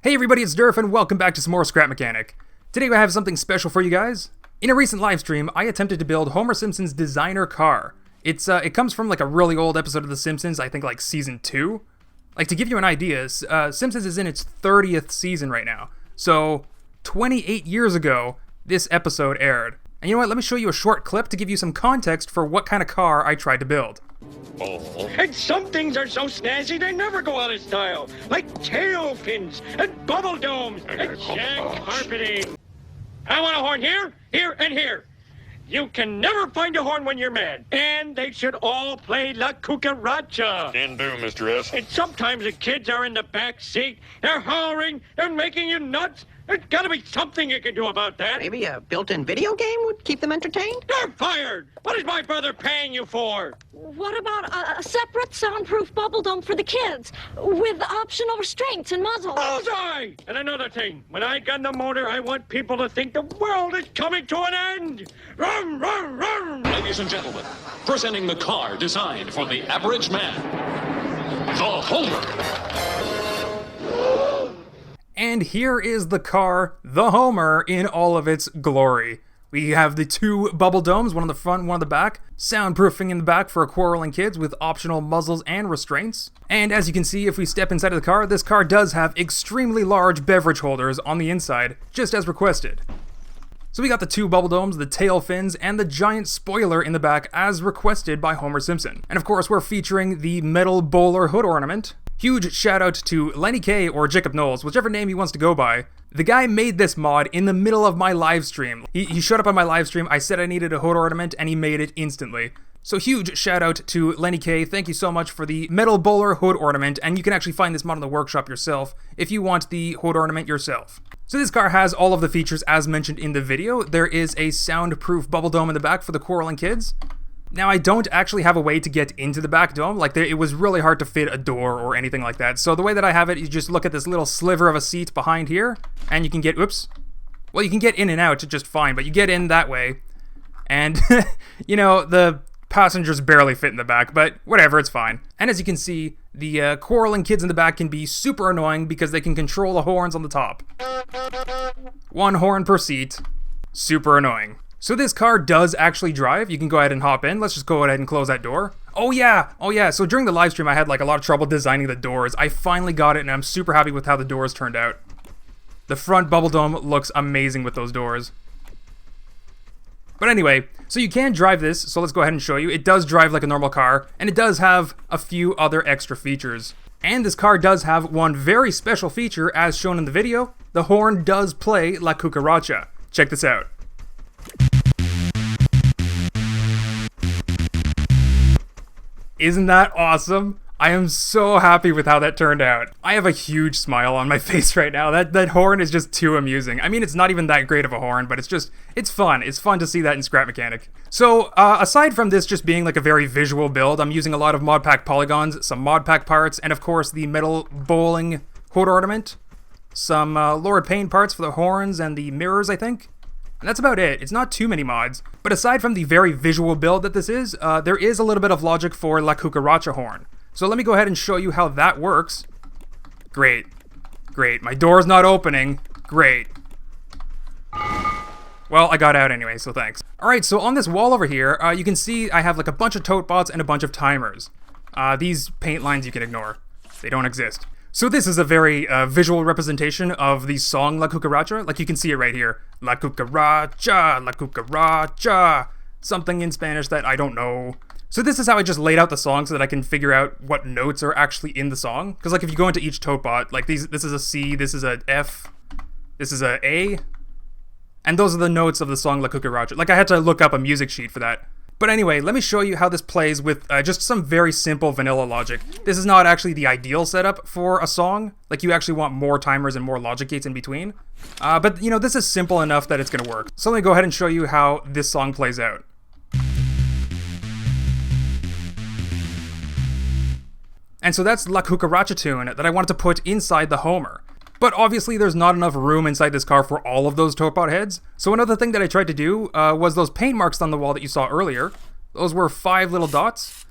Hey everybody, it's Durf and welcome back to some more Scrap Mechanic. Today I have something special for you guys. In a recent live stream, I attempted to build Homer Simpson's designer car. It comes from like a really old episode of The Simpsons, I think like season 2. Like to give you an idea, Simpsons is in its 30th season right now. So 28 years ago, this episode aired. And you know what, let me show you a short clip to give you some context for what kind of car I tried to build. Oh. And some things are so snazzy they never go out of style, like tail fins and bubble domes and shag carpeting. I want a horn here, here, and here. You can never find a horn when you're mad, and they should all play La Cucaracha. Can do, Mr. S. And sometimes the kids are in the back seat, they're hollering, they're making you nuts. There's gotta be something you can do about that. Maybe a built-in video game would keep them entertained? You're fired! What is my brother paying you for? What about a separate soundproof bubble dome for the kids, with optional restraints and muzzles? Bullseye! And another thing, when I gun the motor, I want people to think the world is coming to an end! Rum, rum, rum! Ladies and gentlemen, presenting the car designed for the average man, the Homer. And here is the car, the Homer, in all of its glory. We have the two bubble domes, one on the front, one on the back, soundproofing in the back for quarreling kids with optional muzzles and restraints. And as you can see, if we step inside of the car, this car does have extremely large beverage holders on the inside, just as requested. So we got the two bubble domes, the tail fins, and the giant spoiler in the back as requested by Homer Simpson. And of course, we're featuring the metal bowler hood ornament. Huge shout out to Lenny K or Jacob Knowles, whichever name he wants to go by. The guy made this mod in the middle of my live stream. He showed up on my live stream, I said I needed a hood ornament, and he made it instantly. So huge shout out to Lenny K, thank you so much for the metal bowler hood ornament, and you can actually find this mod in the workshop yourself if you want the hood ornament yourself. So this car has all of the features as mentioned in the video. There is a soundproof bubble dome in the back for the quarreling kids. Now, I don't actually have a way to get into the back dome, it was really hard to fit a door or anything like that. So the way that I have it, you just look at this little sliver of a seat behind here, and you can get, well, you can get in and out just fine, but you get in that way, and, you know, the passengers barely fit in the back, but whatever, it's fine. And as you can see, the quarreling kids in the back can be super annoying because they can control the horns on the top. One horn per seat, super annoying. So this car does actually drive. You can go ahead and hop in. Let's just go ahead and close that door. Oh yeah. So during the live stream, I had like a lot of trouble designing the doors. I finally got it, and I'm super happy with how the doors turned out. The front bubble dome looks amazing with those doors. But anyway, so you can drive this, so let's go ahead and show you. It does drive like a normal car, and it does have a few other extra features. And this car does have one very special feature, as shown in the video. The horn does play La Cucaracha. Check this out. Isn't that awesome? I am so happy with how that turned out. I have a huge smile on my face right now. That horn is just too amusing. I mean, it's not even that great of a horn, but it's fun. It's fun to see that in Scrap Mechanic. So, aside from this just being like a very visual build, I'm using a lot of mod pack polygons, some mod pack parts, and of course the metal bowling hood ornament, some Lord Payne parts for the horns and the mirrors, I think. And that's about it. It's not too many mods. But aside from the very visual build that this is, there is a little bit of logic for La Cucaracha horn. So let me go ahead and show you how that works. Great. My door's not opening. Great. Well, I got out anyway, so thanks. Alright, so on this wall over here, you can see I have like a bunch of tote bots and a bunch of timers. These paint lines you can ignore. They don't exist. So this is a very visual representation of the song La Cucaracha. Like you can see it right here. La Cucaracha, La Cucaracha. Something in Spanish that I don't know. So this is how I just laid out the song so that I can figure out what notes are actually in the song. Because like if you go into each tote bot, like this is a C, this is a F, this is a A. And those are the notes of the song La Cucaracha. Like I had to look up a music sheet for that. But anyway, let me show you how this plays with just some very simple vanilla logic. This is not actually the ideal setup for a song. Like, you actually want more timers and more logic gates in between. But, you know, this is simple enough that it's going to work. So let me go ahead and show you how this song plays out. And so that's La Cucaracha tune that I wanted to put inside the Homer. But obviously there's not enough room inside this car for all of those tote bot heads. So another thing that I tried to do was those paint marks on the wall that you saw earlier. Those were 5 little dots.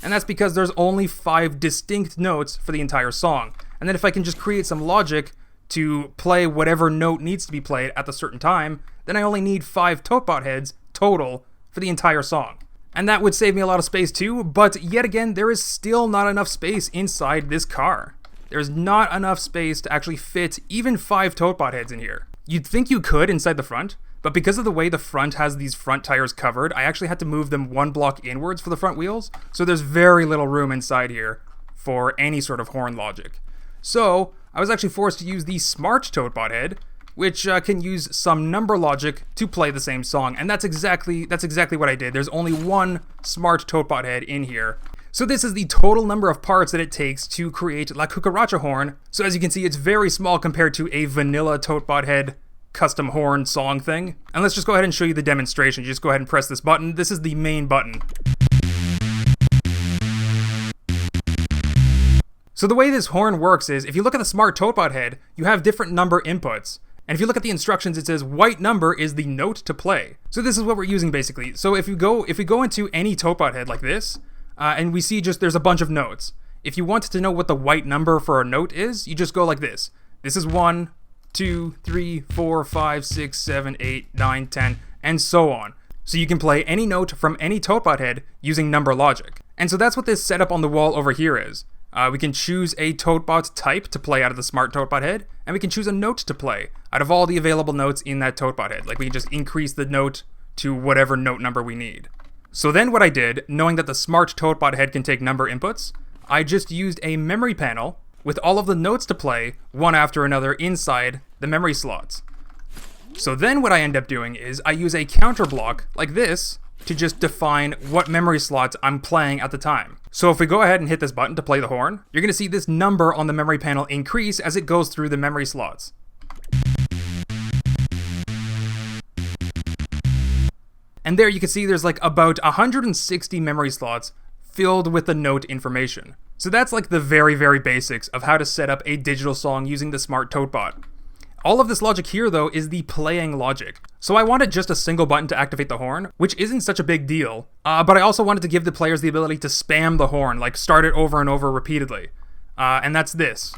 And that's because there's only 5 distinct notes for the entire song. and then if I can just create some logic to play whatever note needs to be played at the certain time, then I only need 5 ToteBot heads total for the entire song. And that would save me a lot of space too, but yet again, there is still not enough space inside this car. There's not enough space to actually fit even 5 ToteBot heads in here. You'd think you could inside the front, but because of the way the front has these front tires covered, I actually had to move them 1 block inwards for the front wheels, so there's very little room inside here for any sort of horn logic. So, I was actually forced to use the smart ToteBot head, which can use some number logic to play the same song, and that's exactly what I did. There's only 1 smart ToteBot head in here. So this is the total number of parts that it takes to create La Cucaracha horn. So as you can see, it's very small compared to a vanilla ToteBot head custom horn song thing. And let's just go ahead and show you the demonstration. You just go ahead and press this button. This is the main button. So the way this horn works is, if you look at the smart ToteBot head, you have different number inputs. And if you look at the instructions, it says white number is the note to play. So this is what we're using basically. So if we go into any ToteBot head like this, and we see just there's a bunch of notes. If you wanted to know what the white number for a note is, you just go like this. This is 1, 2, 3, 4, 5, 6, 7, 8, 9, 10, and so on. So you can play any note from any ToteBot head using number logic. And so that's what this setup on the wall over here is. We can choose a ToteBot type to play out of the smart ToteBot head, and we can choose a note to play out of all the available notes in that ToteBot head. Like we can just increase the note to whatever note number we need. So then what I did, knowing that the smart ToteBot head can take number inputs, I just used a memory panel with all of the notes to play one after another inside the memory slots. So then what I end up doing is I use a counter block like this to just define what memory slots I'm playing at the time. So if we go ahead and hit this button to play the horn, you're going to see this number on the memory panel increase as it goes through the memory slots. And there you can see there's like about 160 memory slots filled with the note information. So that's like the very, very basics of how to set up a digital song using the smart ToteBot. All of this logic here, though, is the playing logic. So I wanted just a single button to activate the horn, which isn't such a big deal, but I also wanted to give the players the ability to spam the horn, like start it over and over repeatedly. And that's this.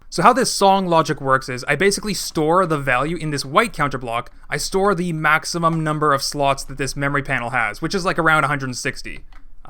So how this song logic works is, I basically store the value in this white counter block. I store the maximum number of slots that this memory panel has, which is like around 160.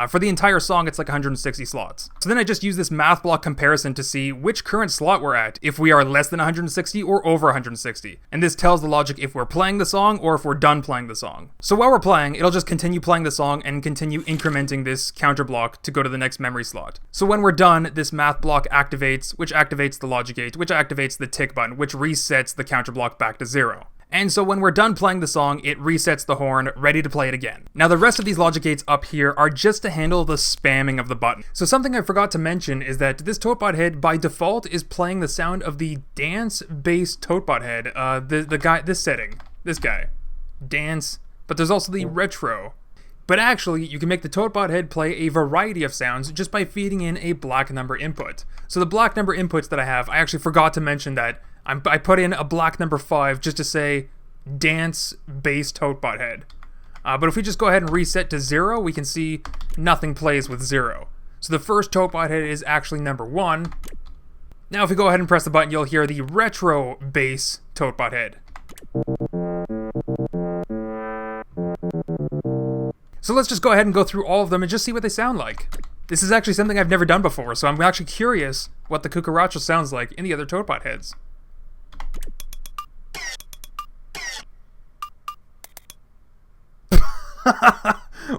For the entire song, it's like 160 slots. So then I just use this math block comparison to see which current slot we're at, if we are less than 160 or over 160. And this tells the logic if we're playing the song or if we're done playing the song. So while we're playing, it'll just continue playing the song and continue incrementing this counter block to go to the next memory slot. So when we're done, this math block activates, which activates the logic gate, which activates the tick button, which resets the counter block back to 0. And so when we're done playing the song, it resets the horn, ready to play it again. Now the rest of these logic gates up here are just to handle the spamming of the button. So something I forgot to mention is that this ToteBot head by default is playing the sound of the dance-based ToteBot head. The guy, this setting, this guy, dance, but there's also the retro. But actually, you can make the ToteBot head play a variety of sounds just by feeding in a black number input. So the black number inputs that I have, I actually forgot to mention that I put in a black number 5 just to say dance-based ToteBot head. But if we just go ahead and reset to 0, we can see nothing plays with 0. So the first ToteBot head is actually number 1. Now if we go ahead and press the button, you'll hear the retro bass ToteBot head. So let's just go ahead and go through all of them and just see what they sound like. This is actually something I've never done before, so I'm actually curious what the Cucaracha sounds like in the other ToteBot heads.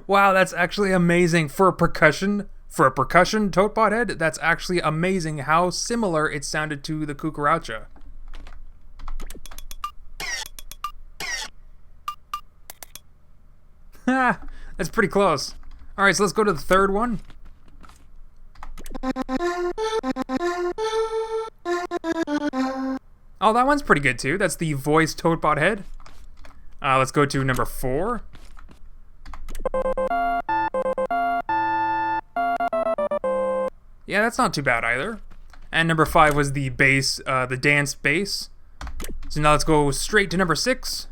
Wow, that's actually amazing for a percussion ToteBot head. That's actually amazing how similar it sounded to the Cucaracha. Ha, that's pretty close. All right, so let's go to the third one. Oh, that one's pretty good too. That's the voice ToteBot head. Let's go to number 4. Yeah, that's not too bad either. And number 5 was the bass, the dance bass. So now let's go straight to number 6.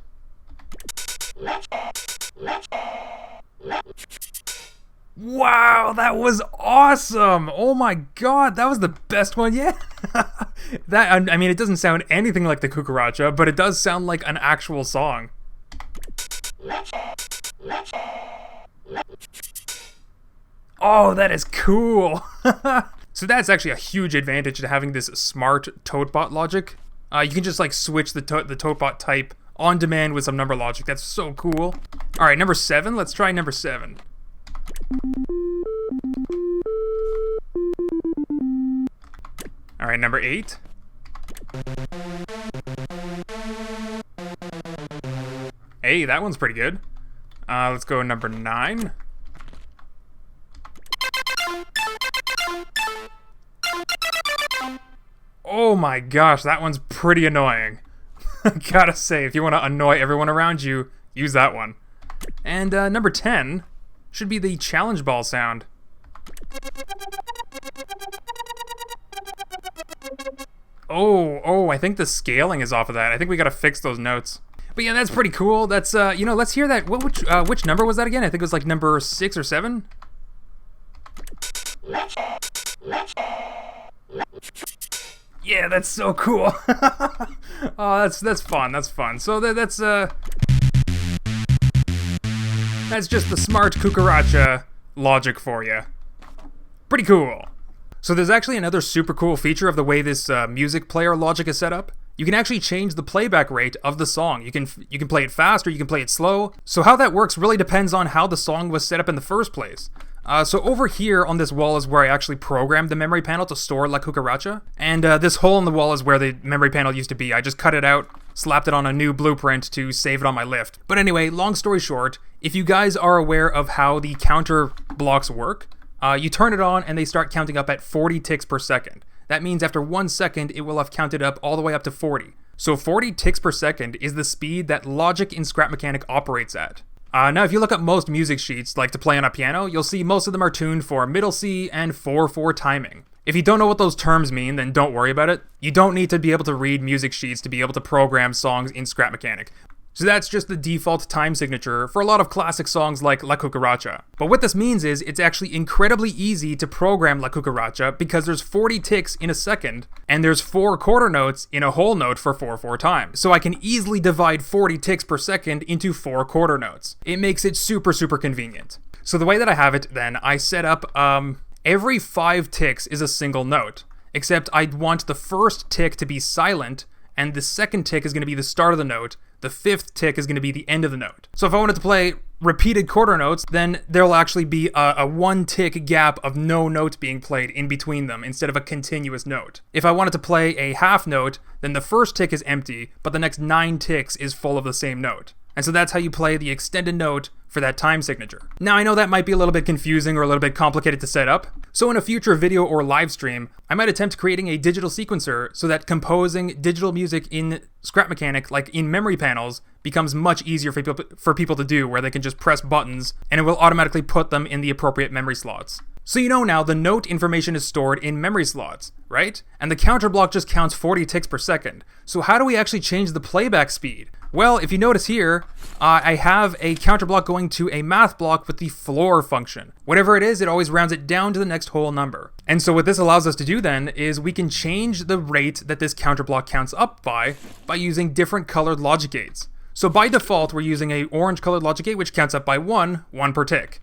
Wow, that was awesome! Oh my god, that was the best one yet! I mean, it doesn't sound anything like the Cucaracha, but it does sound like an actual song. Oh, that is cool! So that's actually a huge advantage to having this smart ToteBot logic. You can just like switch the ToteBot type on demand with some number logic. That's so cool. Alright, number 7. Let's try number 7. Alright, number 8. Hey, that one's pretty good. Let's go number 9. Oh my gosh, that one's pretty annoying. Gotta say, if you want to annoy everyone around you, use that one. And number 10 should be the challenge ball sound. Oh, I think the scaling is off of that. I think we gotta fix those notes. But yeah, that's pretty cool. That's, you know, let's hear that. Which number was that again? I think it was like number 6 or 7? Yeah, that's so cool. Oh, that's fun. That's fun. So that's just the smart Cucaracha logic for you. Pretty cool. So there's actually another super cool feature of the way this music player logic is set up. You can actually change the playback rate of the song. You can play it fast or you can play it slow. So how that works really depends on how the song was set up in the first place. So over here on this wall is where I actually programmed the memory panel to store La Cucaracha. And this hole in the wall is where the memory panel used to be. I just cut it out, slapped it on a new blueprint to save it on my lift. But anyway, long story short, if you guys are aware of how the counter blocks work, you turn it on and they start counting up at 40 ticks per second. That means after 1 second, it will have counted up all the way up to 40. So 40 ticks per second is the speed that logic in Scrap Mechanic operates at. Now, if you look at most music sheets, like to play on a piano, you'll see most of them are tuned for middle C and 4/4 timing. If you don't know what those terms mean, then don't worry about it. You don't need to be able to read music sheets to be able to program songs in Scrap Mechanic. So that's just the default time signature for a lot of classic songs like La Cucaracha. But what this means is it's actually incredibly easy to program La Cucaracha because there's 40 ticks in a second and there's 4 quarter notes in a whole note for 4/4 time. So I can easily divide 40 ticks per second into 4 quarter notes. It makes it super convenient. So the way that I have it then, I set up every 5 ticks is a single note, except I'd want the first tick to be silent and the second tick is going to be the start of the note. The 5th tick is going to be the end of the note. So if I wanted to play repeated quarter notes, then there'll actually be a 1 tick gap of no note being played in between them instead of a continuous note. If I wanted to play a half note, then the first tick is empty, but the next 9 ticks is full of the same note. And so that's how you play the extended note for that time signature. Now I know that might be a little bit confusing or a little bit complicated to set up, so in a future video or live stream, I might attempt creating a digital sequencer so that composing digital music in Scrap Mechanic, like in memory panels, becomes much easier for people to do, where they can just press buttons and it will automatically put them in the appropriate memory slots. So you know now the note information is stored in memory slots, right? And the counter block just counts 40 ticks per second. So how do we actually change the playback speed? Well, if you notice here, I have a counter block going to a math block with the floor function. Whatever it is, it always rounds it down to the next whole number. And so what this allows us to do then is we can change the rate that this counter block counts up by using different colored logic gates. So by default, we're using a orange colored logic gate which counts up by 1 per tick.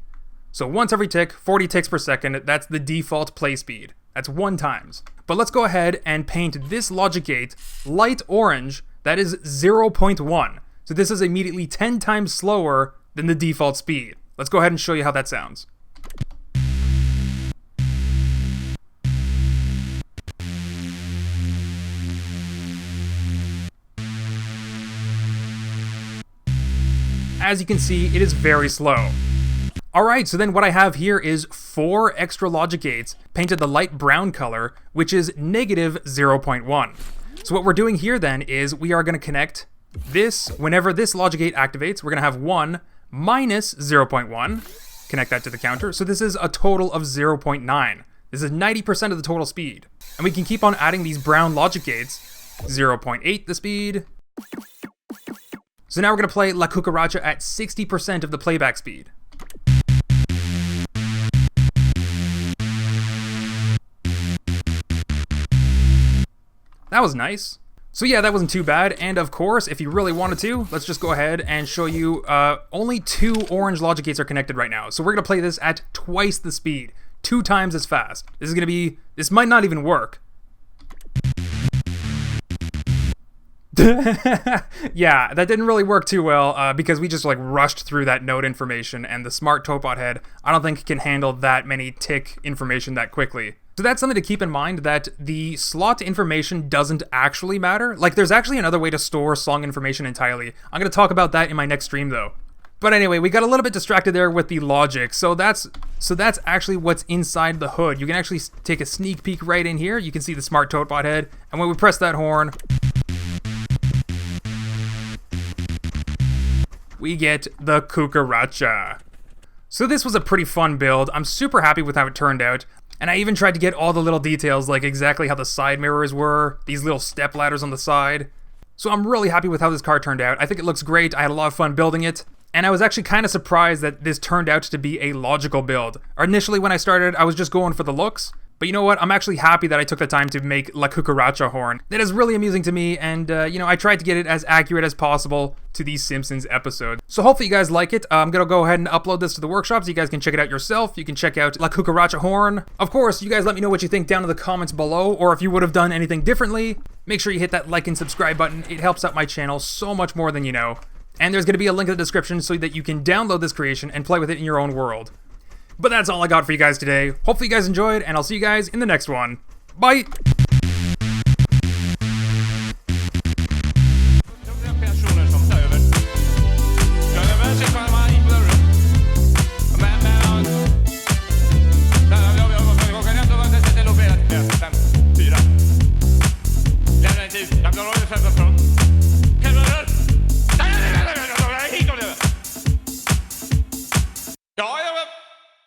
So once every tick, 40 ticks per second, that's the default play speed. That's 1 times. But let's go ahead and paint this logic gate light orange. That is 0.1. So this is immediately 10 times slower than the default speed. Let's go ahead and show you how that sounds. As you can see, it is very slow. Alright, so then what I have here is 4 extra logic gates painted the light brown color, which is negative 0.1. So what we're doing here then is we are going to connect this, whenever this logic gate activates, we're going to have 1 minus 0.1, connect that to the counter. So this is a total of 0.9. This is 90% of the total speed. And we can keep on adding these brown logic gates, 0.8 the speed. So now we're going to play La Cucaracha at 60% of the playback speed. That was nice. So yeah, that wasn't too bad, and of course, if you really wanted to, let's just go ahead and show you, only 2 orange logic gates are connected right now. So we're gonna play this at twice the speed, 2 times as fast. This might not even work. Yeah, that didn't really work too well, because we just like rushed through that note information, and the smart Topot head, I don't think can handle that many tick information that quickly. So that's something to keep in mind, that the slot information doesn't actually matter. Like, there's actually another way to store song information entirely. I'm going to talk about that in my next stream, though. But anyway, we got a little bit distracted there with the logic. So that's actually what's inside the hood. You can actually take a sneak peek right in here. You can see the smart Topot head. And when we press that horn, we get the Cucaracha. So this was a pretty fun build. I'm super happy with how it turned out. And I even tried to get all the little details, like exactly how the side mirrors were, these little step ladders on the side. So I'm really happy with how this car turned out. I think it looks great. I had a lot of fun building it. And I was actually kind of surprised that this turned out to be a logical build. Initially when I started, I was just going for the looks. But you know what? I'm actually happy that I took the time to make La Cucaracha horn. That is really amusing to me, and you know, I tried to get it as accurate as possible to these Simpsons episodes. So hopefully you guys like it. I'm gonna go ahead and upload this to the workshop so you guys can check it out yourself. You can check out La Cucaracha horn. Of course, you guys let me know what you think down in the comments below, or if you would have done anything differently. Make sure you hit that like and subscribe button. It helps out my channel so much more than you know. And there's gonna be a link in the description so that you can download this creation and play with it in your own world. But that's all I got for you guys today. Hopefully you guys enjoyed, and I'll see you guys in the next one. Bye!